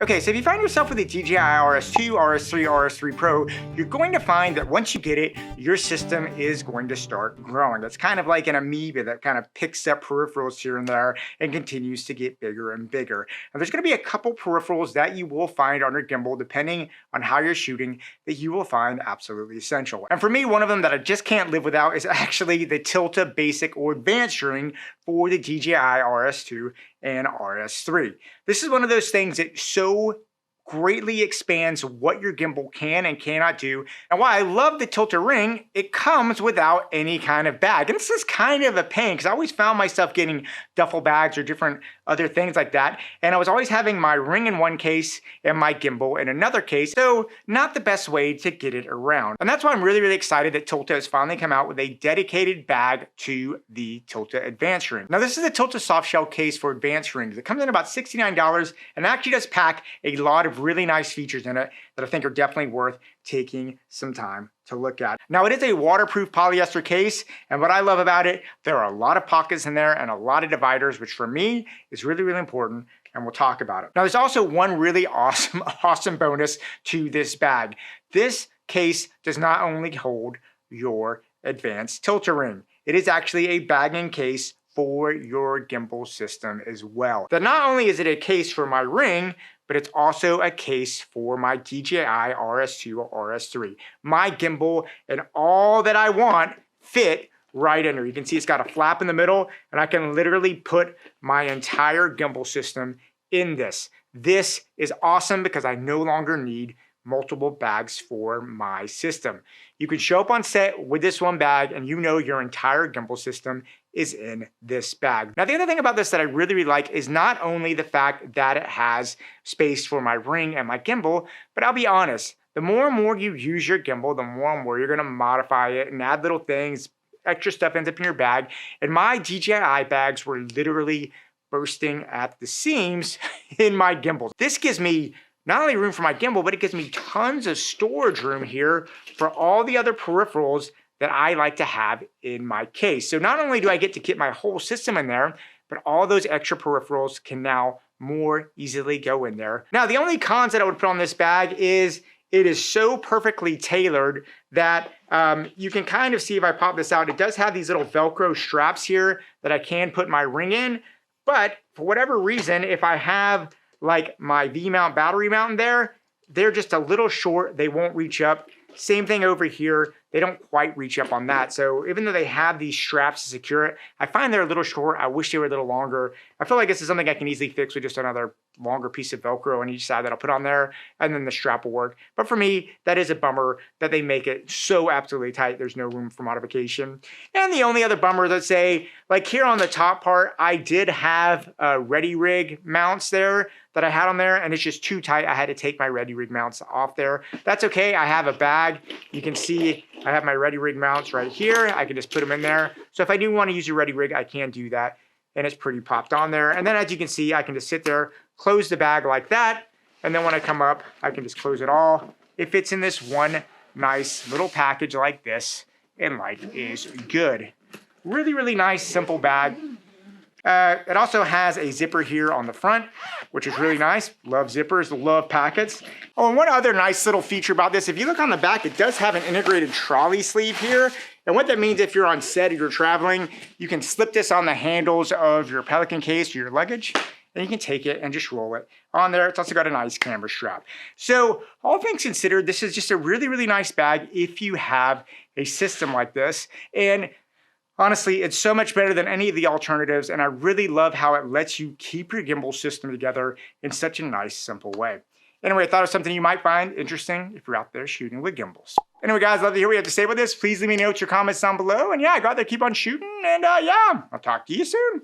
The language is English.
Okay, so if you find yourself with a DJI RS2, RS3, RS3 Pro, you're going to find that once you get it, your system is going to start growing. It's kind of like an amoeba that kind of picks up peripherals here and there and continues to get bigger and bigger. Now, there's going to be a couple peripherals that you will find on your gimbal, depending on how you're shooting, that you will find absolutely essential. And for me, one of them that I just can't live without is actually the Tilta Basic or Advanced ring for the DJI RS2 and RS3. This is one of those things that so greatly expands what your gimbal can and cannot do. And while I love the Tilta ring, it comes without any kind of bag. And this is kind of a pain because I always found myself getting duffel bags or different other things like that. And I was always having my ring in one case and my gimbal in another case. So not the best way to get it around. And that's why I'm really excited that Tilta has finally come out with a dedicated bag to the Tilta Advanced ring. Now this is the Tilta soft shell case for advanced rings. It comes in about $69 and actually does pack a lot of really nice features in it that I think are definitely worth taking some time to look at. Now it is a waterproof polyester case, and what I love about it, there are a lot of pockets in there and a lot of dividers, which for me is really important, and we'll talk about it. Now there's also one really awesome bonus to this bag. This case does not only hold your advanced Tilta ring, it is actually a bagging case for your gimbal system as well. That not only is it a case for my ring, but it's also a case for my DJI RS2 or RS3. My gimbal and all that I want fit right under. You can see it's got a flap in the middle, and I can literally put my entire gimbal system in this. This is awesome because I no longer need multiple bags for my system. You can show up on set with this one bag and you know your entire gimbal system is in this bag. Now the other thing about this that I really like is not only the fact that it has space for my ring and my gimbal, but I'll be honest, the more and more you use your gimbal, the more and more you're gonna modify it and add little things, extra stuff ends up in your bag. And my DJI bags were literally bursting at the seams in my gimbal. This gives me not only room for my gimbal, but it gives me tons of storage room here for all the other peripherals that I like to have in my case. So not only do I get to get my whole system in there, but all those extra peripherals can now more easily go in there. Now, the only cons that I would put on this bag is it is so perfectly tailored that you can kind of see if I pop this out, it does have these little Velcro straps here that I can put my ring in. But for whatever reason, if I have like my V-mount battery mount in there, they're just a little short, they won't reach up. Same thing over here, they don't quite reach up on that. So even though they have these straps to secure it, I find they're a little short. I wish they were a little longer. I feel like this is something I can easily fix with just another longer piece of Velcro on each side that I'll put on there, and then the strap will work. But for me, that is a bummer that they make it so absolutely tight, there's no room for modification. And the only other bummer, let's say, like here on the top part, I did have Ready Rig mounts there that I had on there, and it's just too tight. I had to take my Ready Rig mounts off there. That's okay, I have a bag. You can see I have my Ready Rig mounts right here. I can just put them in there. So if I do want to use a Ready Rig, I can do that. And it's pretty popped on there. And then as you can see, I can just sit there, close the bag like that. And then when I come up, I can just close it all. It fits in this one nice little package like this, and life is good. Really nice, simple bag. It also has a zipper here on the front, which is really nice. Love zippers, love packets. Oh, and one other nice little feature about this, if you look on the back, it does have an integrated trolley sleeve here. And what that means, if you're on set or you're traveling, you can slip this on the handles of your Pelican case or your luggage, and you can take it and just roll it on there. It's also got a nice camera strap. So all things considered, this is just a really nice bag if you have a system like this. And honestly, it's so much better than any of the alternatives, and I really love how it lets you keep your gimbal system together in such a nice, simple way. Anyway, I thought it was something you might find interesting if you're out there shooting with gimbals. Anyway, guys, love to hear what you have to say about this. Please leave me notes or comments down below. And yeah, go out there, keep on shooting, and yeah, I'll talk to you soon.